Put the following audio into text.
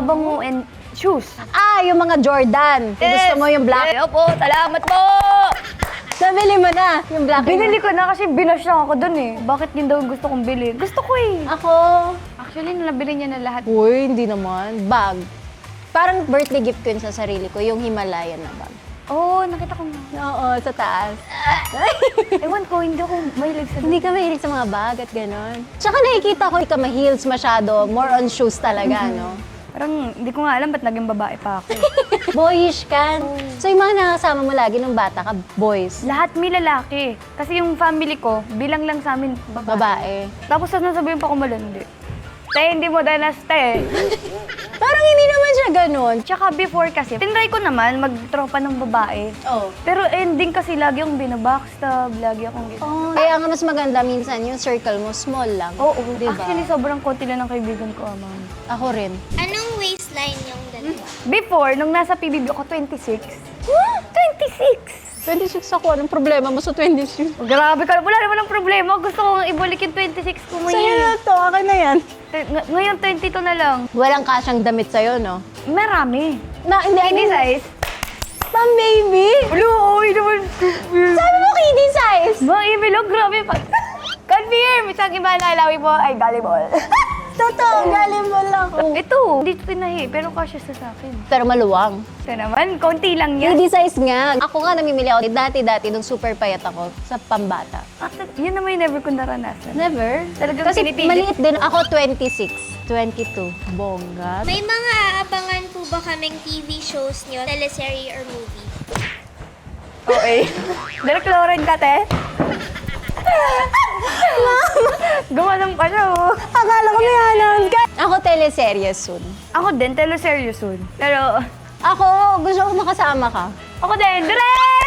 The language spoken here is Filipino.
Bango and shoes. Ah, yung mga Jordan. Kung gusto mo yung black. Opo, salamat po! Nabili mo na yung black. Binili ko na kasi binash lang ako dun eh. Bakit yun daw gusto kong bilhin? Gusto ko eh. Ako, Actually, nabili niya na lahat. uy, hindi naman. Bag. Parang birthday gift ko yun sa sarili ko, yung Himalayan na bag. Oo, nakita ko nga. Oo, sa taas. Ewan ko, hindi ako mahilig sa Hindi ka mahilig sa mga bag at gano'n. Tsaka nakikita ko, hindi ka ma-heels masyado. More on shoes talaga, no? Parang hindi ko nga alam ba't naging babae pa ako. Boyish ka. So yung mga nakasama mo lagi nung bata ka, boys. Lahat may lalaki. Kasi yung family ko, bilang lang sa amin babae. Babae. Tapos sasabihin pa ko malandi. Te, hindi mo danas, te. Parang hindi naman siya ganun. Tsaka before kasi, tinry ko naman magtropa ng babae. Oh. Pero ending kasi lagi akong binabackstab, lagi akong gano'n. Oh. Kaya ang mas maganda minsan yung circle mo, small lang. Oo, Diba? actually sobrang konti lang ng kaibigan ko, ma'am. Ako rin. Anong waistline yung dalawa? Before, nung nasa PBB ako, 26. 26! 26 ako. Anong problema mo sa 26? Oh, grabe ka, wala naman ang problema. Gusto ko ibalik yung 26 ko Sa'yo ngayon. na to. Akin na yan. Ngayon, 22 na lang. Walang kasyang damit sa'yo, no? Marami. Na, hindi, Hindi size. Pang baby! Hello, oy naman. Sabi mo kiddie size! Mga ibilog, grabe pa. Confirm! Isang iba na alawi po ay volleyball. Totoo, galing mo lang. Ito, hindi tinahi, pero kasya sa akin. Pero maluwang. Ito naman, konti lang yan. Kiddie size nga. Ako nga namimili ako. Dati-dati, nung super payat ako, sa pambata. Yun naman yung never ko naranasan. Never. Talagang Kasi pinipili. maliit din. Ako 26, 22. Bongga. May mga aabangan po ba kaming TV shows nyo, teleserye or movie? Okay. Direct Lauren ka, te? Gumanong pa siya, oh. Akala ko may alam ka. Ako teleserye soon. Ako din, teleserye soon. Pero, Ako, gusto ko makasama ka. ako din, direct!